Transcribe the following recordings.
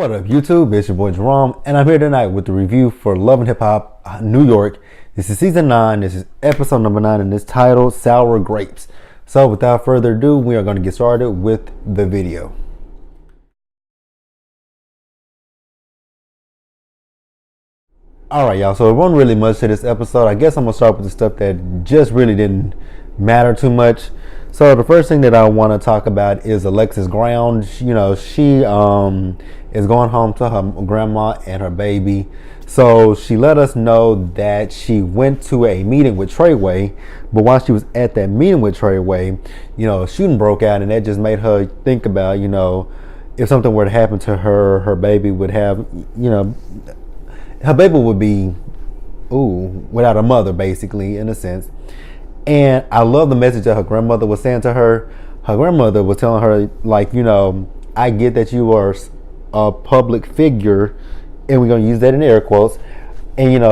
What up, YouTube? It's your boy Jerome, and I'm here tonight with the review for Love and Hip Hop New York. This is season 9. This is episode number 9, and it's titled Sour Grapes. So, without further ado, we are going to get started with the video. Alright, y'all. So, it wasn't really much to this episode. I guess I'm going to start with the stuff that just really didn't matter too much. So the first thing that I want to talk about is Alexis Ground. She is going home to her grandma and her baby. So she let us know that she went to a meeting with Treyway, but while she was at that meeting with Treyway, shooting broke out, and that just made her think about, if something were to happen to her, her baby would have, her baby would be, without a mother, basically, in a sense. And I love the message that her grandmother was saying to her. Her grandmother was telling her, like, I get that you are a public figure, and we're gonna use that in air quotes. And you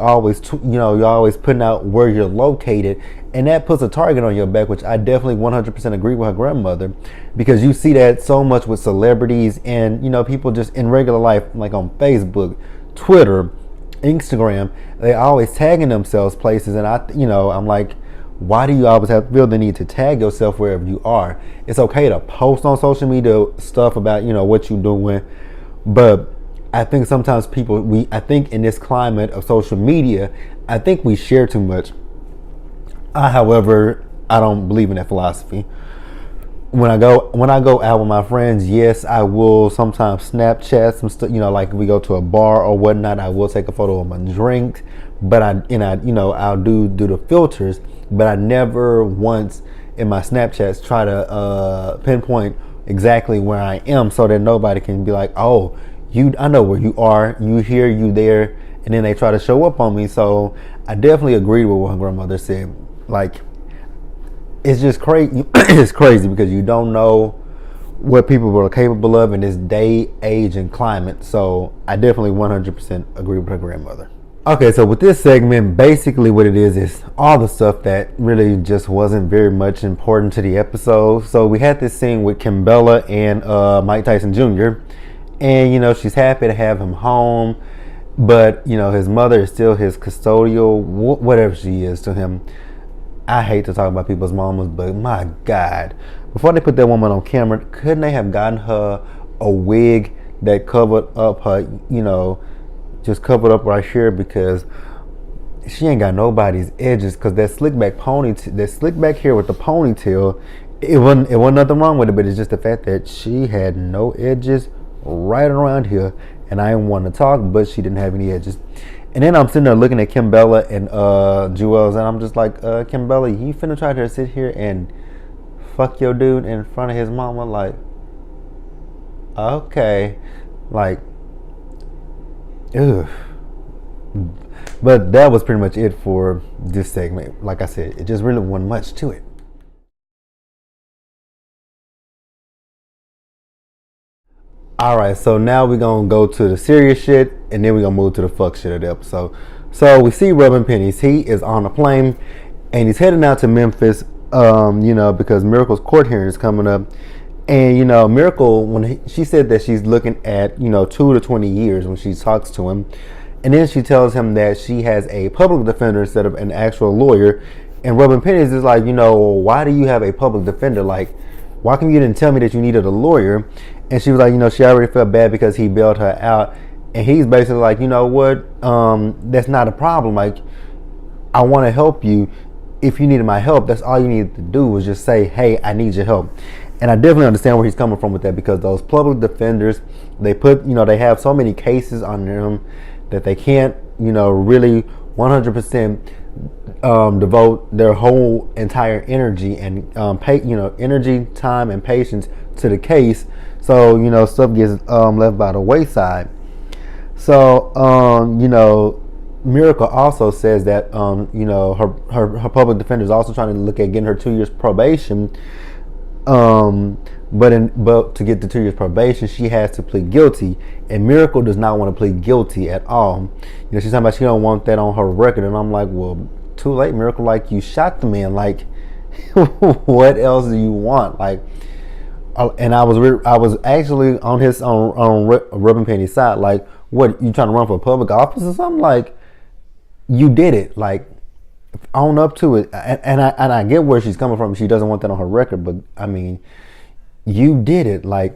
always putting out where you're located, and that puts a target on your back, which I definitely 100% agree with her grandmother, because you see that so much with celebrities and people just in regular life, like on Facebook, Twitter, Instagram. They always tagging themselves places, and I'm like, why do you always feel the need to tag yourself wherever you are? It's okay to post on social media stuff about what you're doing, but I think sometimes I think in this climate of social media, I think we share too much. However, I don't believe in that philosophy. When I go out with my friends, yes, I will sometimes Snapchat some stuff. Like if we go to a bar or whatnot, I will take a photo of my drink. But I'll do the filters. But I never once in my Snapchats try to pinpoint exactly where I am, so that nobody can be like, oh, I know where you are. You here, you there, and then they try to show up on me. So I definitely agreed with what her grandmother said. Like, it's just crazy. It's crazy because you don't know what people are capable of in this day, age, and climate. So I definitely 100% agree with her grandmother. Okay, so with this segment, basically what it is all the stuff that really just wasn't very much important to the episode. So we had this scene with Kimbella and Mike Tyson Jr. And she's happy to have him home, but his mother is still his custodial, whatever she is to him. I hate to talk about people's mamas, but my God, before they put that woman on camera, couldn't they have gotten her a wig that covered up her, just covered up right here, because she ain't got nobody's edges, because that slick back hair with the ponytail, it wasn't nothing wrong with it, but it's just the fact that she had no edges right around here, and I didn't want to talk, but she didn't have any edges. And then I'm sitting there looking at Kimbella and Juelz, and I'm just like, Kimbella, you finna try to sit here and fuck your dude in front of his mama? Like, okay, like, ugh. But that was pretty much it for this segment. Like I said, it just really wasn't much to it. Alright, so now we're going to go to the serious shit, and then we're going to move to the fuck shit of the episode. So we see Rubbin' Pennies. He is on a plane, and he's heading out to Memphis, because Miracle's court hearing is coming up. And, Miracle, when she said that she's looking at, 2 to 20 years when she talks to him. And then she tells him that she has a public defender instead of an actual lawyer. And Rubbin' Pennies is like, why do you have a public defender? Like, why come you didn't tell me that you needed a lawyer? And she was like, she already felt bad because he bailed her out. And he's basically like, what? That's not a problem. Like, I want to help you. If you needed my help, that's all you needed to do was just say, hey, I need your help. And I definitely understand where he's coming from with that, because those public defenders, they have so many cases on them that they can't, really 100% devote their whole entire energy and energy, time, and patience to the case. So stuff gets left by the wayside. So Miracle also says that her public defender is also trying to look at getting her 2 years probation. But to get the 2 years probation, she has to plead guilty, and Miracle does not want to plead guilty at all. She's talking about she don't want that on her record, and I'm like, well, too late, Miracle. Like, you shot the man. Like, what else do you want? Like, And I was actually on his Ruben Penny's side. Like, what, you trying to run for public office or something? Like, you did it. Like, own up to it. And I get where she's coming from. She doesn't want that on her record, but I mean, you did it. Like,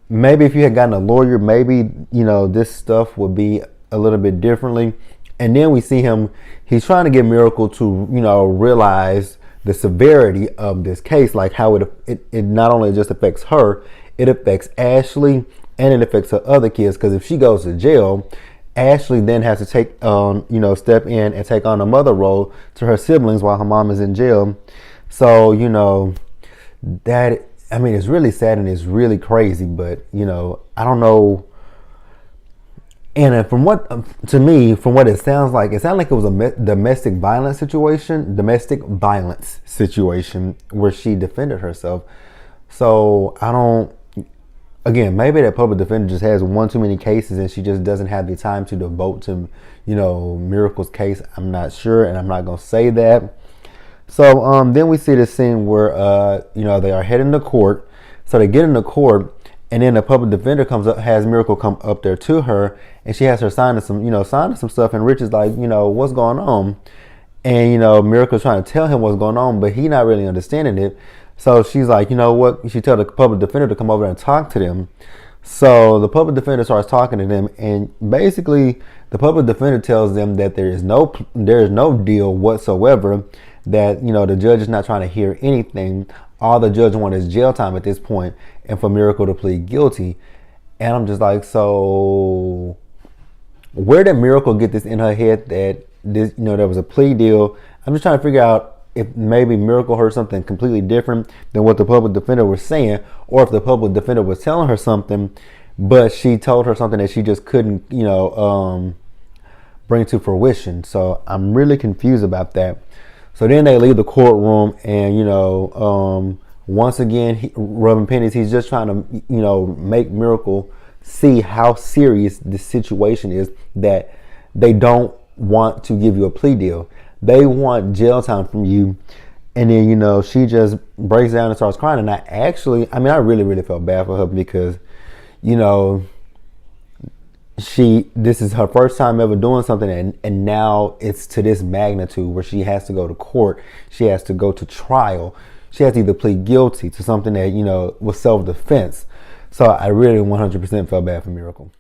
maybe if you had gotten a lawyer, maybe, this stuff would be a little bit differently. And then we see him, he's trying to get Miracle to, realize the severity of this case, like how it not only just affects her, it affects Ashley and it affects her other kids. Because if she goes to jail, Ashley then has to take step in and take on a mother role to her siblings while her mom is in jail. So, that, I mean, it's really sad and it's really crazy, but, I don't know. And from what it sounds like it was a domestic violence situation where she defended herself. So again, maybe that public defender just has one too many cases and she just doesn't have the time to devote to, Miracle's case. I'm not sure, and I'm not going to say that. So then we see this scene where, they are heading to court. So they get into court. And then the public defender comes up, has Miracle come up there to her, and she has her signing some stuff. And Rich is like, what's going on? And, Miracle's trying to tell him what's going on, but he not really understanding it. So she's like, you know what? She tell the public defender to come over and talk to them. So the public defender starts talking to them, and basically the public defender tells them that there is no deal whatsoever, that, the judge is not trying to hear anything. All the judge wants is jail time at this point, and for Miracle to plead guilty. And I'm just like, so where did Miracle get this in her head that this, there was a plea deal? I'm just trying to figure out if maybe Miracle heard something completely different than what the public defender was saying, or if the public defender was telling her something, but she told her something that she just couldn't, bring to fruition. So I'm really confused about that. So then they leave the courtroom, and once again, Ruben Penny, he's just trying to make Miracle see how serious this situation is, that they don't want to give you a plea deal. They want jail time from you. And then she just breaks down and starts crying. And I really, really felt bad for her, because this is her first time ever doing something, and now it's to this magnitude where she has to go to court, she has to go to trial, she has to either plead guilty to something that was self-defense. So I really 100% felt bad for Miracle.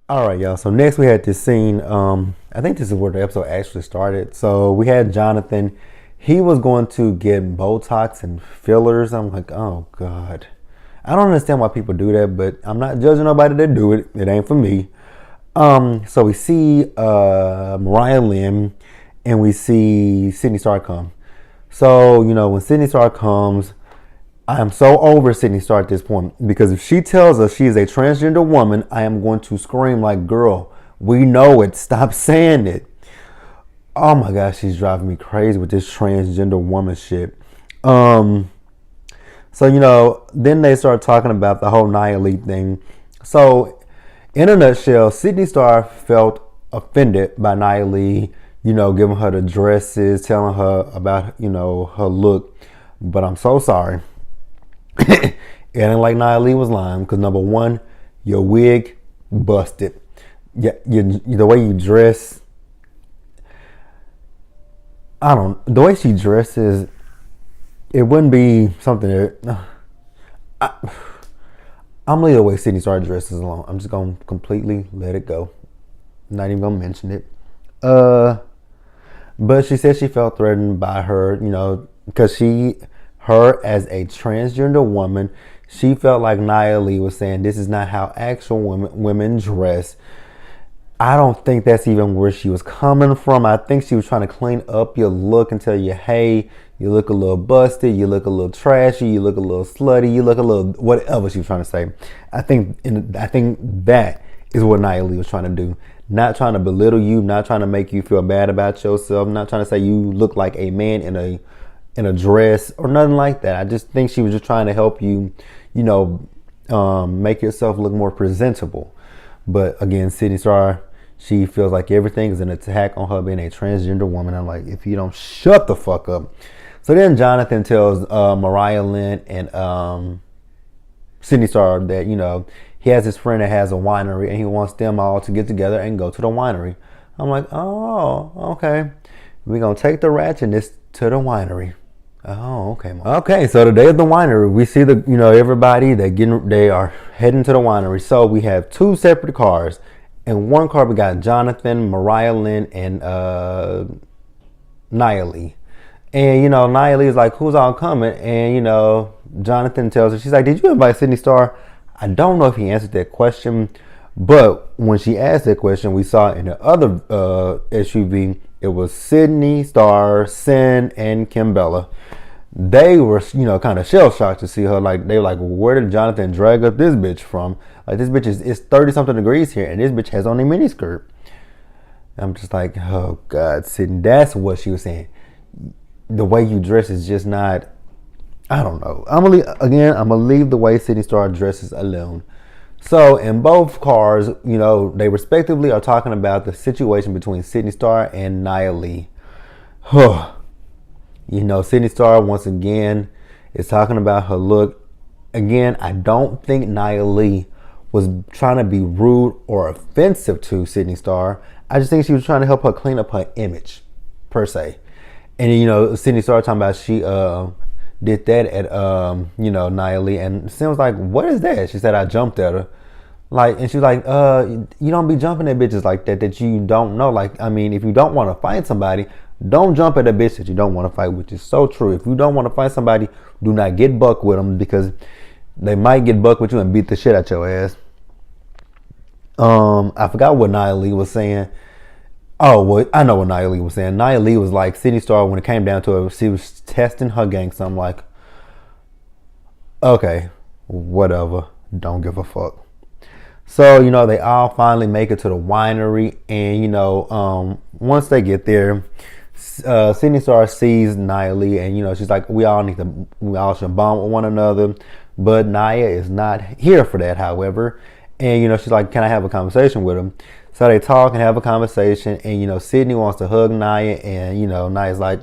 All right, y'all. So next we had this scene. I think this is where the episode actually started. So we had Jonathan. He was going to get Botox and fillers. I'm like, oh God. I don't understand why people do that, but I'm not judging nobody that do it. It ain't for me. So we see Mariah Lynn, and we see Sydney Starr come. So, when Sydney Starr comes, I am so over Sydney Starr at this point, because if she tells us she is a transgender woman, I am going to scream like, girl, we know it. Stop saying it. Oh my gosh, she's driving me crazy with this transgender woman shit. So, then they start talking about the whole Nia Lee thing. So, in a nutshell, Sydney Starr felt offended by Nia Lee, giving her the dresses, telling her about, her look. But I'm so sorry. It ain't like Nia Lee was lying, because number one, your wig busted. Yeah, the way you dress, the way she dresses, it wouldn't be something that I'm leaving the way Sydney Starr dresses alone. I'm just gonna completely let it go. I'm not even gonna mention it. But she said she felt threatened by her, because her as a transgender woman, she felt like Nia Lee was saying this is not how actual women dress. I don't think that's even where she was coming from. I think she was trying to clean up your look and tell you, hey, you look a little busted, you look a little trashy, you look a little slutty, you look a little whatever she was trying to say. I think that is what Nia Lee was trying to do. Not trying to belittle you, not trying to make you feel bad about yourself, not trying to say you look like a man in a dress or nothing like that. I just think she was just trying to help you, make yourself look more presentable. But again, Sydney Starr, She feels like everything is an attack on her being a transgender woman. I'm like, if you don't shut the fuck up. So then Jonathan tells Mariah Lynn and Sydney Star that, you know, he has his friend that has a winery and he wants them all to get together and go to the winery. I'm like, oh, okay. We're going to take the ratchetness to the winery. Oh, okay, Mom. Okay, so the day of the winery, we see the, you know, everybody, they are heading to the winery. So we have two separate cars. In one car, we got Jonathan, Mariah Lynn, and Nia Lee. And, you know, Nia Lee is like, who's all coming? And, you know, Jonathan tells her, she's like, did you invite Sydney Star? I don't know if he answered that question, but when she asked that question, we saw in the other SUV, it was Sydney Star, Sin, and Kimbella. They were, you know, kind of shell shocked to see her. Like, they were like, where did Jonathan drag up this bitch from? Like, this bitch is 30 something degrees here, and this bitch has on a mini skirt. I'm just like, oh God, Sydney. That's what she was saying. The way you dress is just not, I don't know. I'm gonna leave the way Sydney Star dresses alone. So in both cars, you know, they respectively are talking about the situation between Sydney Star and Nia Lee. You know, Sydney Star once again is talking about her look. Again, I don't think Nia Lee was trying to be rude or offensive to Sydney Star. I just think she was trying to help her clean up her image, per se. And, you know, Sydney Star talking about she did that at, you know, Nia Lee. And Sim was like, what is that? She said, I jumped at her. Like, and she was like, you don't be jumping at bitches like that you don't know. Like, I mean, if you don't want to fight somebody, don't jump at a bitch that you don't want to fight, which is so true. If you don't want to fight somebody, do not get buck with them, because they might get buck with you and beat the shit out your ass. I forgot what Nia Lee was saying. Oh, well, I know what Nia Lee was saying. Nia Lee was like, Sydney Star, when it came down to it, she was testing her gangster. I'm like, okay, whatever. Don't give a fuck. So, you know, they all finally make it to the winery. And, you know, once they get there, Sydney Star sees Nia Lee. And, you know, she's like, we all should bond with one another. But Nia is not here for that, however. And, you know, she's like, can I have a conversation with him? So they talk and have a conversation, and, you know, Sydney wants to hug Nia, and, you know, Nia's like,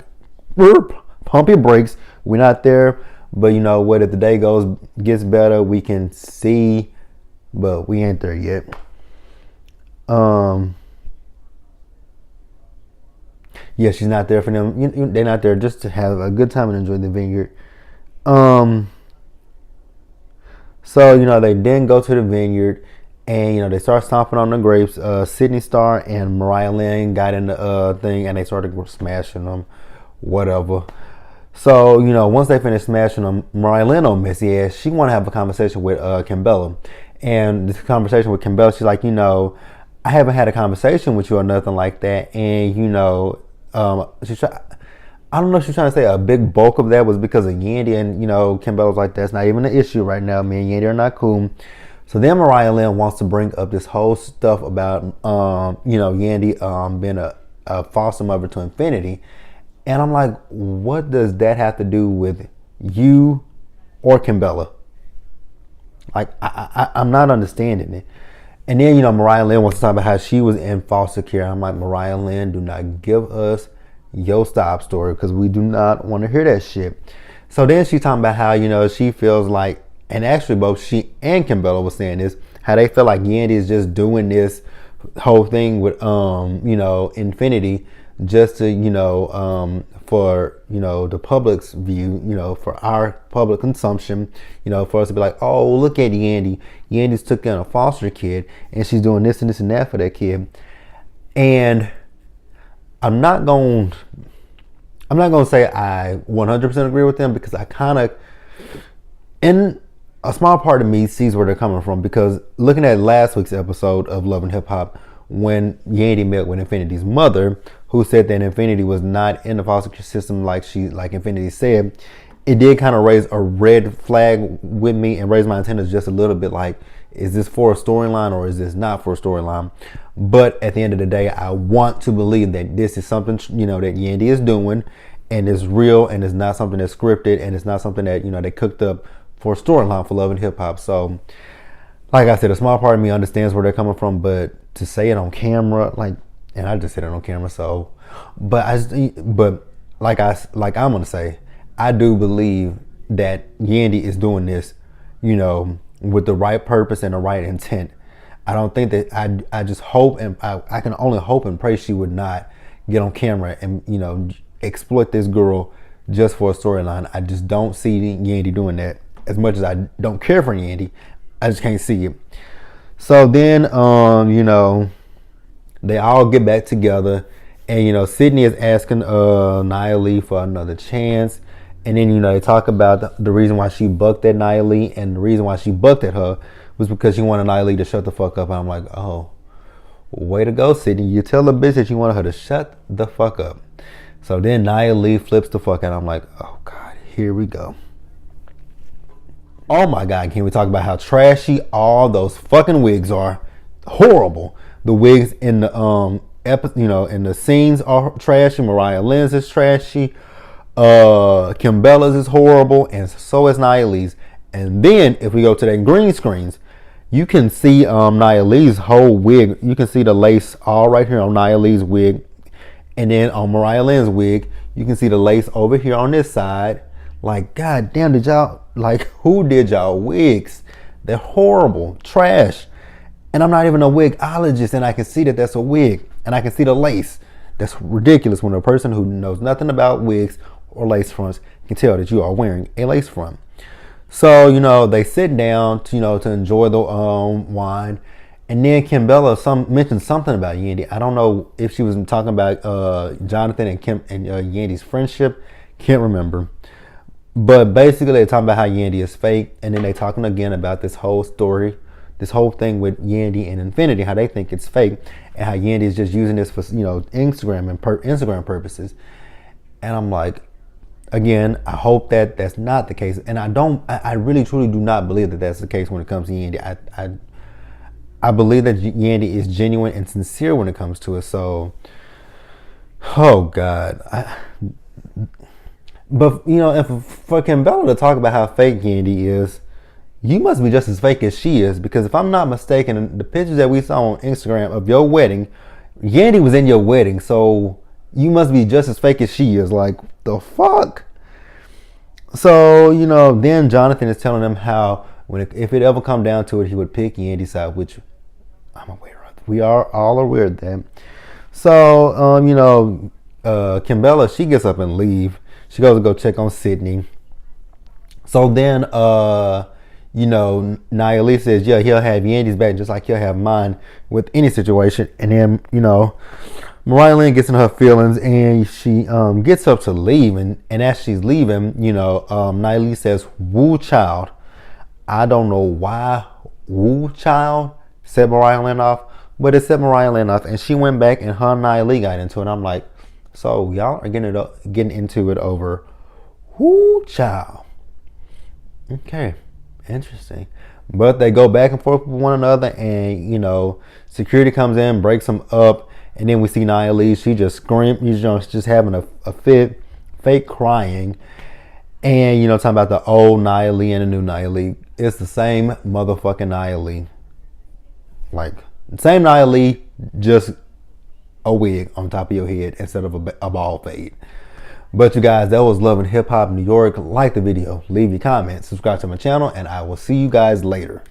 pump your brakes. We're not there, but, you know what, if the day gets better, we can see, but we ain't there yet. Yeah, she's not there for them. They're not there just to have a good time and enjoy the vineyard. So, you know, they then go to the vineyard. And, you know, they start stomping on the grapes. Sydney Star and Mariah Lynn got in the thing, and they started smashing them, whatever. So, you know, once they finish smashing them, Mariah Lynn on messy ass, she want to have a conversation with Kimbella. And this conversation with Kimbella, she's like, you know, I haven't had a conversation with you or nothing like that. And, you know, I don't know if she's trying to say a big bulk of that was because of Yandy. And, you know, Kimbella's like, that's not even an issue right now. Me and Yandy are not cool. So then Mariah Lynn wants to bring up this whole stuff about, you know, Yandy being a foster mother to Infinity. And I'm like, what does that have to do with you or Kimbella? Like, I'm not understanding it. And then, you know, Mariah Lynn wants to talk about how she was in foster care. I'm like, Mariah Lynn, do not give us your stop story, because we do not want to hear that shit. So then she's talking about how, you know, she feels like, and actually both she and Kimbella was saying this, how they feel like Yandy is just doing this whole thing with, you know, Infinity just to, you know, for, you know, the public's view, you know, for our public consumption, you know, for us to be like, oh, look at Yandy. Yandy's took in a foster kid and she's doing this and this and that for that kid. And I'm not going to say I 100% agree with them, because I kind of, in a small part of me sees where they're coming from, because looking at last week's episode of Love and Hip Hop, when Yandy met with Infinity's mother, who said that Infinity was not in the foster care system like Infinity said, it did kind of raise a red flag with me and raise my antennas just a little bit, like, is this for a storyline or is this not for a storyline? But at the end of the day, I want to believe that this is something, you know, that Yandy is doing and is real, and it's not something that's scripted, and it's not something that, you know, they cooked up for a storyline for Love and Hip Hop. So, like I said, a small part of me understands where they're coming from, but to say it on camera, like, and I just said it on camera. So, but I'm gonna say, I do believe that Yandy is doing this, you know, with the right purpose and the right intent. I don't think that I just hope, and I can only hope and pray she would not get on camera and, you know, exploit this girl just for a storyline. I just don't see Yandy doing that. As much as I don't care for Yandy, I just can't see it. So then, you know, they all get back together, and, you know, Sydney is asking Nia Lee for another chance. And then, you know, they talk about the reason why she bucked at Nia Lee, and the reason why she bucked at her was because she wanted Nia Lee to shut the fuck up. And I'm like, oh, way to go, Sydney. You tell the bitch that you wanted her to shut the fuck up. So then Nia Lee flips the fuck out. I'm like, oh God, here we go. Oh my God, can we talk about how trashy all those fucking wigs are? Horrible. The wigs in the you know, in the scenes are trashy. Mariah Lynn's is trashy. Kim Bella's is horrible, and so is Nia Lee's. And then if we go to the green screens, you can see Nia Lee's whole wig. You can see the lace all right here on Nia Lee's wig, and then on Mariah Lynn's wig, you can see the lace over here on this side. Like, God damn, did y'all, like, who did y'all wigs? They're horrible, trash. And I'm not even a wigologist, and I can see that that's a wig, and I can see the lace. That's ridiculous when a person who knows nothing about wigs or lace fronts can tell that you are wearing a lace front. So, you know, they sit down to, you know, to enjoy the wine. And then Kim Bella mentioned something about Yandy. I don't know if she was talking about Jonathan and Kim and Yandy's friendship. Can't remember. But basically, they're talking about how Yandy is fake, and then they're talking again about this whole story, this whole thing with Yandy and Infinity, how they think it's fake, and how Yandy is just using this for, you know, Instagram and Instagram purposes. And I'm like, again, I hope that that's not the case, and I really truly do not believe that that's the case when it comes to Yandy. I believe that Yandy is genuine and sincere when it comes to it. So, oh God. But, you know, if for Kim Bella to talk about how fake Yandy is, you must be just as fake as she is. Because if I'm not mistaken, the pictures that we saw on Instagram of your wedding, Yandy was in your wedding. So you must be just as fake as she is. Like, the fuck? So, you know, then Jonathan is telling them how if it ever come down to it, he would pick Yandy's side, which I'm aware of. We are all aware of that. So, you know, Kim Bella, she gets up and leave. She goes to go check on Sydney. So then, you know, Nia Lee says, yeah, he'll have Yandy's back just like he'll have mine with any situation. And then, you know, Mariah Lynn gets in her feelings, and she gets up to leave. And as she's leaving, you know, Nia Lee says, woo child. I don't know why woo child set Mariah Lynn off, but it set Mariah Lynn off. And she went back, and her and Nia Lee got into it. I'm like, so y'all are getting into it over who child? Okay, interesting. But they go back and forth with one another, and, you know, security comes in, breaks them up, and then we see Nia Lee. She just screamed, you know, she's just having a fit, fake crying, and, you know, talking about the old Nia Lee and the new Nia Lee. It's the same motherfucking Nia Lee. Like, the same Nia Lee, just a wig on top of your head instead of a bald fade. But you guys, that was Love and Hip Hop New York. Like the video, leave your comments, subscribe to my channel, and I will see you guys later.